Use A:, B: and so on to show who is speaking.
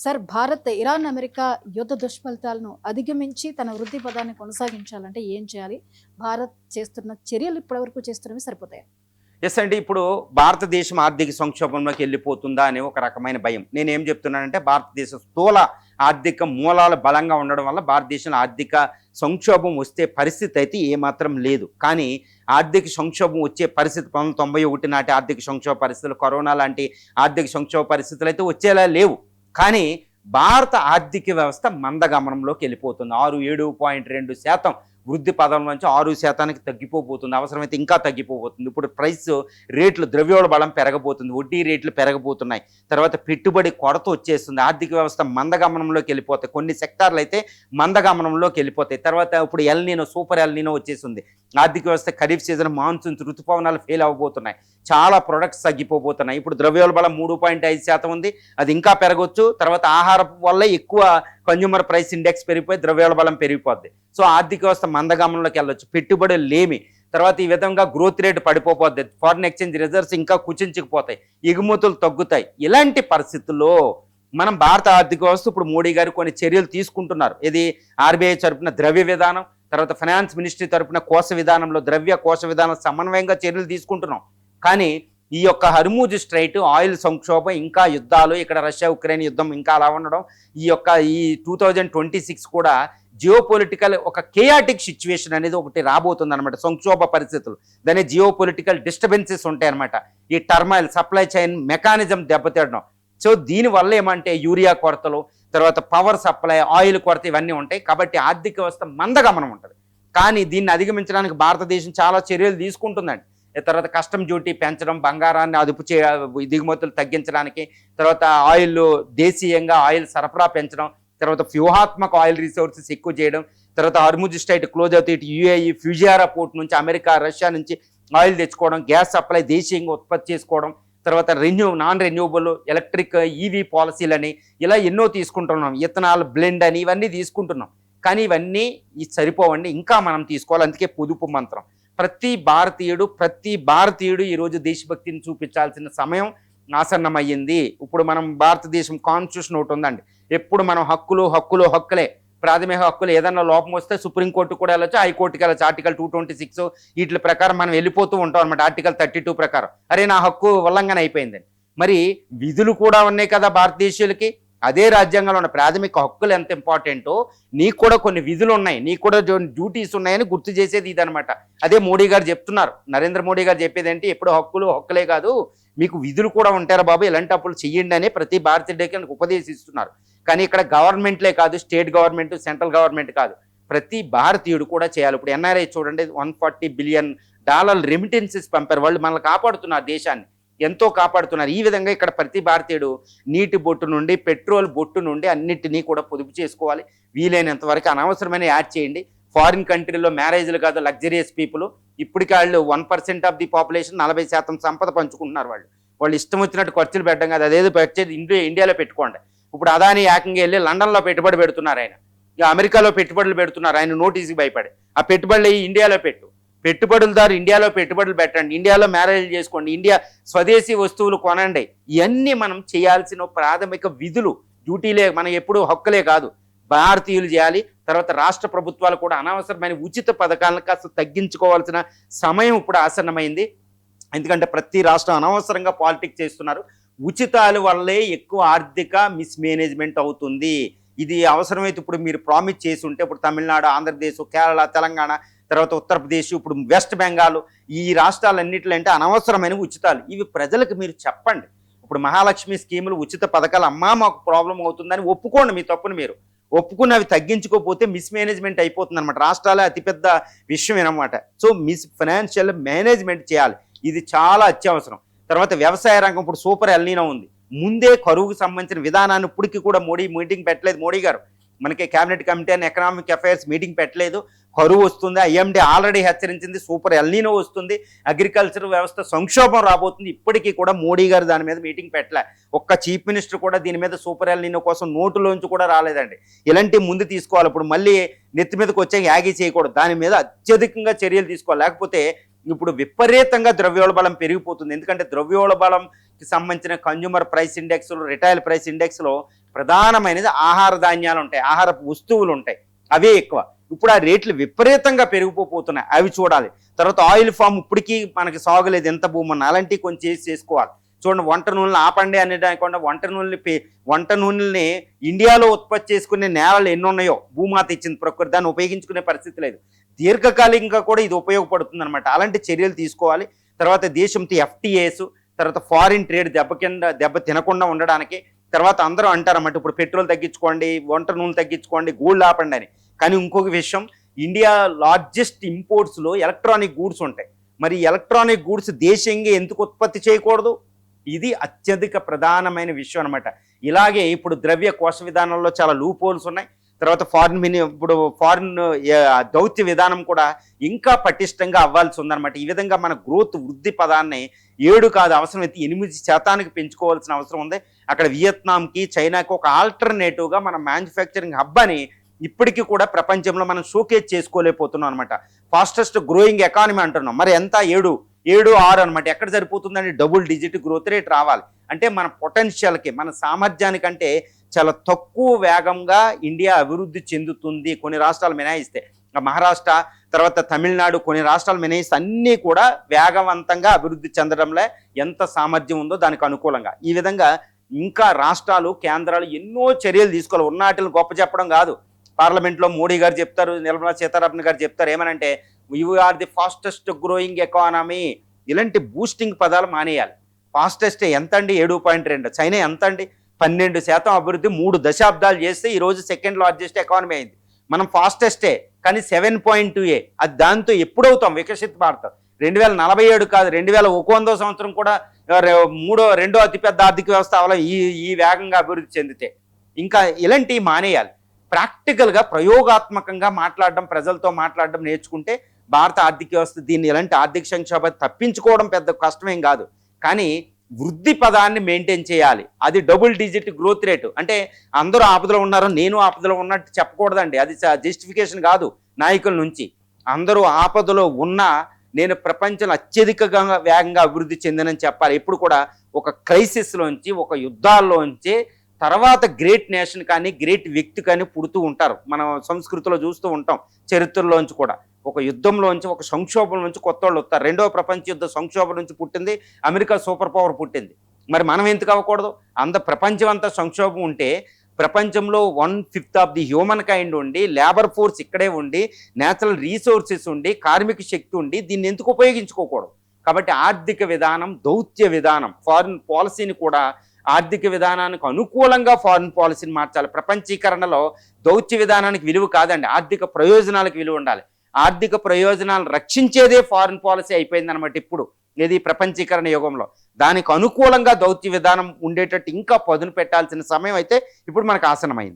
A: Sir, Bharat Iran America యుద్ధ దుష్ఫలితాలను అధిగమించి తన వృద్ధి పదాన్ని కొనసాగించాలంటే ఏం చేయాలి? భారత్ చేస్తున్న చర్యలు ఇప్పటివరకు చేస్తున్నవి సరిపోతాయి?
B: ఎస్ అండి. ఇప్పుడు భారతదేశం ఆర్థిక సంక్షోభంలోకి వెళ్ళిపోతుందా అనే ఒక రకమైన భయం. నేనేం చెప్తున్నానంటే భారతదేశ స్థూల ఆర్థిక మూలాలు బలంగా ఉండడం వల్ల భారతదేశంలో ఆర్థిక సంక్షోభం వస్తే పరిస్థితి అయితే ఏమాత్రం లేదు. కానీ ఆర్థిక సంక్షోభం వచ్చే పరిస్థితి 1991 నాటి ఆర్థిక సంక్షోభ పరిస్థితులు, కరోనా లాంటి ఆర్థిక సంక్షోభ పరిస్థితులు అయితే వచ్చేలా లేవు. కానీ భారత ఆర్థిక వ్యవస్థ మందగమనంలోకి వెళ్ళిపోతుంది. 7.2% వృద్ధి పదం నుంచి 6%కి తగ్గిపోబోతుంది. అవసరమైతే ఇంకా తగ్గిపోబోతుంది. ఇప్పుడు ప్రైస్ రేట్లు, ద్రవ్యోళ బలం పెరగబోతుంది, వడ్డీ రేట్లు పెరగబోతున్నాయి. తర్వాత పెట్టుబడి కొరత వచ్చేస్తుంది. ఆర్థిక వ్యవస్థ మందగమనంలోకి వెళ్ళిపోతాయి. కొన్ని సెక్టార్లు అయితే మందగమనంలోకి వెళ్ళిపోతాయి. తర్వాత ఇప్పుడు ఎల్నినో, సూపర్ ఎల్నినో వచ్చేసింది. ఆర్థిక వ్యవస్థ ఖరీఫ్ సీజన్, మాన్సూన్స్, ఋతుపవనాలు ఫెయిల్ అవ్వబోతున్నాయి. చాలా ప్రొడక్ట్స్ తగ్గిపోబోతున్నాయి. ఇప్పుడు ద్రవ్యోళ బలం 3.5% ఉంది, అది ఇంకా పెరగవచ్చు. తర్వాత ఆహారం వల్ల ఎక్కువ కన్జ్యూమర్ ప్రైస్ ఇండెక్స్ పెరిగిపోయి ద్రవ్యోళ బలం పెరిగిపోద్ది. సో ఆర్థిక వ్యవస్థ మందగమనంలోకి వెళ్ళొచ్చు. పెట్టుబడులు లేమి. తర్వాత ఈ విధంగా గ్రోత్ రేట్ పడిపోద్ది. ఫారిన్ ఎక్స్చేంజ్ రిజర్వ్స్ ఇంకా కుచించుకుపోతాయి, ఎగుమతులు తగ్గుతాయి. ఇలాంటి పరిస్థితుల్లో మనం భారత ఆర్థిక వ్యవస్థ ఇప్పుడు మోడీ గారు కొన్ని చర్యలు తీసుకుంటున్నారు. ఇది ఆర్బీఐ తరపున ద్రవ్య విధానం, తర్వాత ఫైనాన్స్ మినిస్ట్రీ తరపున కోశ విధానంలో ద్రవ్య కోశ విధానం సమన్వయంగా చర్యలు తీసుకుంటున్నాం. కానీ ఈ యొక్క హర్మూజ్ స్ట్రైట్, ఆయిల్ సంక్షోభం, ఇంకా యుద్ధాలు, ఇక్కడ రష్యా ఉక్రెయిన్ యుద్ధం ఇంకా అలా ఉండడం, ఈ 2026 కూడా జియోపొలిటికల్ ఒక కేయాటిక్ సిచ్యువేషన్ అనేది ఒకటి రాబోతుంది అనమాట. సంక్షోభ పరిస్థితులు, దాని జియోపొలిటికల్ డిస్టర్బెన్సెస్ ఉంటాయి అనమాట. ఈ టర్మైల్, సప్లై చైన్ మెకానిజం దెబ్బతినడం. సో దీనివల్ల ఏమంటే యూరియా కొరతలు, తర్వాత పవర్ సప్లై, ఆయిల్ కొరత ఇవన్నీ ఉంటాయి. కాబట్టి ఆర్థిక వ్యవస్థ మందగమనం ఉంటుంది. కానీ దీన్ని అధిగమించడానికి భారతదేశం చాలా చర్యలు తీసుకుంటుందండి. తర్వాత కస్టమ్ డ్యూటీ పెంచడం, బంగారాన్ని అదుపు దిగుమతులు తగ్గించడానికి, తర్వాత ఆయిల్, దేశీయంగా ఆయిల్ సరఫరా పెంచడం, తర్వాత వ్యూహాత్మక ఆయిల్ రిసోర్సెస్ ఎక్కువ చేయడం, తర్వాత హర్ముజ్ స్ట్రైట్ క్లోజ్ అవుతాయి. ఇటు యూఏఈ ఫ్యూజియారా పోర్ట్ నుంచి, అమెరికా, రష్యా నుంచి ఆయిల్ తెచ్చుకోవడం, గ్యాస్ సప్లై దేశీయంగా ఉత్పత్తి చేసుకోవడం, తర్వాత నాన్ రెన్యూవబుల్ ఎలక్ట్రిక్ ఈవీ పాలసీలని ఇలా ఎన్నో తీసుకుంటున్నాం. ఇథనాల్ బ్లెండ్ అని ఇవన్నీ తీసుకుంటున్నాం. కానీ ఇవన్నీ సరిపోవండి, ఇంకా మనం తీసుకోవాలి. అందుకే పొదుపు మంత్రం. ప్రతి భారతీయుడు ఈరోజు దేశభక్తిని చూపించాల్సిన సమయం ఆసన్నమయ్యింది. ఇప్పుడు మనం భారతదేశం కాన్స్టిట్యూషన్ ఒకటి ఉందండి. ఎప్పుడు మనం హక్కులే, ప్రాథమిక హక్కులు. ఏదన్నా లోపం వస్తే సుప్రీంకోర్టు కూడా వెళ్ళొచ్చు, హైకోర్టుకి వెళ్ళొచ్చు. ఆర్టికల్ 226 వీటి ప్రకారం మనం వెళ్ళిపోతూ ఉంటాం అనమాట. ఆర్టికల్ 32 ప్రకారం అరే నా హక్కు ఉల్లంఘన అయిపోయిందని. మరి విధులు కూడా ఉన్నాయి కదా భారతదేశీయులకి. అదే రాజ్యాంగంలో ఉన్న ప్రాథమిక హక్కులు ఎంత ఇంపార్టెంటో నీకు కూడా కొన్ని విధులు ఉన్నాయి, నీకు కూడా డ్యూటీస్ ఉన్నాయని గుర్తు చేసేది ఇదనమాట. అదే మోడీ గారు చెప్తున్నారు. నరేంద్ర మోడీ గారు చెప్పేది ఏంటి, ఎప్పుడు హక్కులే కాదు, మీకు విధులు కూడా ఉంటారా బాబు, ఇలాంటి అప్పులు చెయ్యండి అని ప్రతి భారతీయుడికి ఉపదేశిస్తున్నారు. కానీ ఇక్కడ గవర్నమెంట్లే కాదు, స్టేట్ గవర్నమెంట్, సెంట్రల్ గవర్నమెంట్ కాదు, ప్రతి భారతీయుడు కూడా చేయాలి. ఇప్పుడు ఎన్ఆర్ఐ చూడండి, $140 బిలియన్ రెమిటెన్సెస్ పంపారు. వాళ్ళు మనల్ని కాపాడుతున్నారు, దేశాన్ని ఎంతో కాపాడుతున్నారు. ఈ విధంగా ఇక్కడ ప్రతి భారతీయుడు నీటి బొట్టు నుండి, పెట్రోల్ బొట్టు నుండి అన్నిటినీ కూడా పొదుపు చేసుకోవాలి. వీలైనంత వరకు అనవసరమైన యాడ్ చేయండి. ఫారిన్ కంట్రీలో మ్యారేజ్లు కాదు, లగ్జరియస్ పీపుల్. ఇప్పటికీ వాళ్ళు 1% ఆఫ్ ది పాపులేషన్ 40% సంపద పంచుకుంటున్నారు. వాళ్ళు ఇష్టం వచ్చినట్టు ఖర్చులు పెట్టడం కాదు, అదేదో పెట్టేది ఇండియాలో పెట్టుకోండి. ఇప్పుడు అదాని ఏకంగా వెళ్ళి లండన్లో పెట్టుబడి పెడుతున్నారు, ఆయన అమెరికాలో పెట్టుబడులు పెడుతున్నారు, ఆయన నోటీస్కి భయపడి. ఆ పెట్టుబడులు ఇండియాలో పెట్టుబడులదారు ఇండియాలో పెట్టుబడులు పెట్టండి, ఇండియాలో మ్యారేజ్లు చేసుకోండి, ఇండియా స్వదేశీ వస్తువులు కొనండి. ఇవన్నీ మనం చేయాల్సిన ప్రాథమిక విధులు, డ్యూటీలే. మనం ఎప్పుడు హక్కులే కాదు, భారతీయులు చేయాలి. తర్వాత రాష్ట్ర ప్రభుత్వాలు కూడా అనవసరమైన ఉచిత పథకాలను కాస్త తగ్గించుకోవాల్సిన సమయం ఇప్పుడు ఆసన్నమైంది. ఎందుకంటే ప్రతి రాష్ట్రం అనవసరంగా పాలిటిక్స్ చేస్తున్నారు. ఉచితాల వల్లే ఎక్కువ ఆర్థిక మిస్మేనేజ్మెంట్ అవుతుంది. ఇది అవసరమైతే ఇప్పుడు మీరు ప్రామిస్ చేసి ఉంటే, ఇప్పుడు తమిళనాడు, ఆంధ్రప్రదేశ్, కేరళ, తెలంగాణ, తర్వాత ఉత్తరప్రదేశ్, ఇప్పుడు వెస్ట్ బెంగాల్, ఈ రాష్ట్రాలన్నింటిలో అంటే అనవసరమైన ఉచితాలు ఇవి ప్రజలకు మీరు చెప్పండి. ఇప్పుడు మహాలక్ష్మి స్కీములు, ఉచిత పథకాలు, అమ్మా మాకు ప్రాబ్లం అవుతుందని ఒప్పుకోండి. మీ తప్పును మీరు ఒప్పుకుని అవి తగ్గించుకోకపోతే మిస్మేనేజ్మెంట్ అయిపోతుంది అనమాట. రాష్ట్రాలే అతిపెద్ద విషయం అనమాట. సో ఫైనాన్షియల్ మేనేజ్మెంట్ చేయాలి, ఇది చాలా అత్యవసరం. తర్వాత వ్యవసాయ రంగం, ఇప్పుడు సూపర్ ఎల్నినో ఉంది. ముందే కరువుకు సంబంధించిన విధానాన్ని ఇప్పటికీ కూడా మీటింగ్ పెట్టలేదు మోడీ గారు. మనకి cabinet committee and economic affairs meeting పెట్టలేదు. కరువు వస్తుంది, ఐఎండీ ఆల్రెడీ హెచ్చరించింది, సూపర్ ఎల్నినో వస్తుంది, అగ్రికల్చర్ వ్యవస్థ సంక్షోభం రాబోతుంది. ఇప్పటికీ కూడా మోడీ గారు దాని మీద మీటింగ్ పెట్టలే. ఒక్క చీఫ్ మినిస్టర్ కూడా దీని మీద సూపర్ ఎల్నినో కోసం నోటులోంచి కూడా రాలేదండి. ఇలాంటి ముందు తీసుకోవాలి. ఇప్పుడు మళ్ళీ నెత్తి మీదకి వచ్చే యాగి చేయకూడదు, దాని మీద అత్యధికంగా చర్యలు తీసుకోవాలి. లేకపోతే ఇప్పుడు విపరీతంగా ద్రవ్యోళ బలం పెరిగిపోతుంది. ఎందుకంటే ద్రవ్యోళ బలంకి సంబంధించిన కన్జ్యూమర్ ప్రైస్ ఇండెక్స్లో, రిటైల్ ప్రైస్ ఇండెక్స్లో ప్రధానమైనది ఆహార ధాన్యాలు ఉంటాయి, ఆహార వస్తువులు ఉంటాయి, అవే ఎక్కువ. ఇప్పుడు ఆ రేట్లు విపరీతంగా పెరిగిపోతున్నాయి, అవి చూడాలి. తర్వాత ఆయిల్ ఫామ్ ఇప్పటికీ మనకి సాగులేదు, ఎంత భూమి ఉన్నా అలాంటివి కొంచెం చేసుకోవాలి. చూడండి, వంట నూనెలు ఆపండి అనే కాకుండా వంట నూనెల్ని ఇండియాలో ఉత్పత్తి చేసుకునే నేలలు ఎన్ని ఉన్నాయో భూమాత ఇచ్చింది ప్రకృతి, దాన్ని ఉపయోగించుకునే పరిస్థితి లేదు. దీర్ఘకాలికంగా కూడా ఇది ఉపయోగపడుతుంది అనమాట. అలాంటి చర్యలు తీసుకోవాలి. తర్వాత దేశంతో ఎఫ్టీఏస్, తర్వాత ఫారిన్ ట్రేడ్ దెబ్బ తినకుండా ఉండడానికి. తర్వాత అందరూ అంటారన్నమాట, ఇప్పుడు పెట్రోల్ తగ్గించుకోండి, వంట నూనె తగ్గించుకోండి, గోల్డ్ ఆపండి అని. కానీ ఇంకొక విషయం, ఇండియా లార్జెస్ట్ ఇంపోర్ట్స్లో ఎలక్ట్రానిక్ గూడ్స్ ఉంటాయి. మరి ఎలక్ట్రానిక్ గూడ్స్ దేశంగా ఎందుకు ఉత్పత్తి చేయకూడదు? ఇది అత్యధిక ప్రధానమైన విషయం అనమాట. ఇలాగే ఇప్పుడు ద్రవ్య కోశ విధానంలో చాలా లూప్ హోల్స్ ఉన్నాయి. తర్వాత ఫారిన్ దౌత్య విధానం కూడా ఇంకా పటిష్టంగా అవ్వాల్సి ఉందన్నమాట. ఈ విధంగా మన గ్రోత్ వృద్ధి పదాన్ని 7 కాదు, అవసరమైతే 8% పెంచుకోవాల్సిన అవసరం ఉంది. అక్కడ వియత్నాంకి, చైనాకి ఒక ఆల్టర్నేటివ్గా మన మ్యానుఫ్యాక్చరింగ్ హబ్ అని ఇప్పటికీ కూడా ప్రపంచంలో మనం షోకేజ్ చేసుకోలేకపోతున్నాం అనమాట. ఫాస్టెస్ట్ గ్రోయింగ్ ఎకానమీ అంటున్నాం, మరి ఎంత 7-6 అనమాట. ఎక్కడ సరిపోతుందండి? డబుల్ డిజిట్ గ్రోత్ రేట్ రావాలి. అంటే మన పొటెన్షియల్కి, మన సామర్థ్యానికంటే చాలా తక్కువ వేగంగా ఇండియా అభివృద్ధి చెందుతుంది. కొన్ని రాష్ట్రాలు మినహాయిస్తే, మహారాష్ట్ర తర్వాత తమిళనాడు, కొన్ని రాష్ట్రాలు మినహాయిస్తే అన్నీ కూడా వేగవంతంగా అభివృద్ధి చెందడంలో ఎంత సామర్థ్యం ఉందో దానికి అనుకూలంగా. ఈ విధంగా ఇంకా రాష్ట్రాలు, కేంద్రాలు ఎన్నో చర్యలు తీసుకోవాలి. ఉన్న వాటిని గొప్ప చెప్పడం కాదు. పార్లమెంట్లో మోడీ గారు చెప్తారు, నిర్మలా సీతారామన్ గారు చెప్తారు, ఏమనంటే you are the fastest growing economy. ఇలాంటి బూస్టింగ్ పదాలు మానేయాలి. ఫాస్టెస్ట్ ఎంత అండి? 7.2. చైనా ఎంత అండి? 12% అభివృద్ధి 3 దశాబ్దాలు చేస్తే ఈరోజు సెకండ్ లార్జెస్ట్ ఎకానమీ అయింది. మనం ఫాస్టెస్టే, కానీ 7.2. అది దాంతో ఎప్పుడవుతాం వికసిత్ భారత్? 2047 కాదు, 2100 సంవత్సరం కూడా రెండో అతిపెద్ద ఆర్థిక వ్యవస్థ అవ్వాలి ఈ వేగంగా అభివృద్ధి చెందితే. ఇంకా ఇలాంటివి మానేయాలి. ప్రాక్టికల్గా ప్రయోగాత్మకంగా మాట్లాడడం, ప్రజలతో మాట్లాడడం నేర్చుకుంటే భారత ఆర్థిక వ్యవస్థ దీన్ని ఎలాంటి ఆర్థిక సంక్షోభం తప్పించుకోవడం పెద్ద కష్టమేం కాదు. కానీ వృద్ధి పదాన్ని మెయింటైన్ చేయాలి. అది డబుల్ డిజిట్ గ్రోత్ రేటు. అంటే అందరూ ఆపదలో ఉన్నారు, నేను ఆపదలో ఉన్నట్టు చెప్పకూడదండి. అది జస్టిఫికేషన్ కాదు నాయకుల నుంచి. అందరూ ఆపదలో ఉన్నా నేను ప్రపంచంలో అత్యధికంగా వేగంగా అభివృద్ధి చెందినని చెప్పాలి. ఎప్పుడు కూడా ఒక క్రైసిస్లోంచి, ఒక యుద్ధాల్లోంచి తర్వాత గ్రేట్ నేషన్ కానీ, గ్రేట్ వ్యక్తి కానీ పుడుతూ ఉంటారు. మనం సంస్కృతిలో చూస్తూ ఉంటాం, చరిత్రలోంచి కూడా. ఒక యుద్ధంలోంచి, ఒక సంక్షోభం నుంచి కొత్త వాళ్ళు వస్తారు. 2వ ప్రపంచ యుద్ధ సంక్షోభం నుంచి పుట్టింది అమెరికా, సూపర్ పవర్ పుట్టింది. మరి మనం ఎందుకు అవ్వకూడదు? ప్రపంచం అంతా సంక్షోభం ఉంటే, ప్రపంచంలో 1/5 ఆఫ్ ది హ్యూమన్ కైండ్ ఉండి, లేబర్ ఫోర్స్ ఇక్కడే ఉండి, నేచురల్ రీసోర్సెస్ ఉండి, కార్మిక శక్తి ఉండి, దీన్ని ఎందుకు ఉపయోగించుకోకూడదు? కాబట్టి ఆర్థిక విధానం, దౌత్య విధానం, ఫారిన్ పాలసీని కూడా ఆర్థిక విధానానికి అనుకూలంగా ఫారిన్ పాలసీని మార్చాలి. ప్రపంచీకరణలో దౌత్య విధానానికి విలువ కాదండి, ఆర్థిక ప్రయోజనాలకు విలువ ఉండాలి. ఆర్థిక ప్రయోజనాలను రక్షించేదే ఫారిన్ పాలసీ అయిపోయింది అనమాట ఇప్పుడు, ఇది ప్రపంచీకరణ యుగంలో. దానికి అనుకూలంగా దౌత్య విధానం ఉండేటట్టు ఇంకా పదును పెట్టాల్సిన సమయం అయితే ఇప్పుడు మనకు ఆసనమైంది.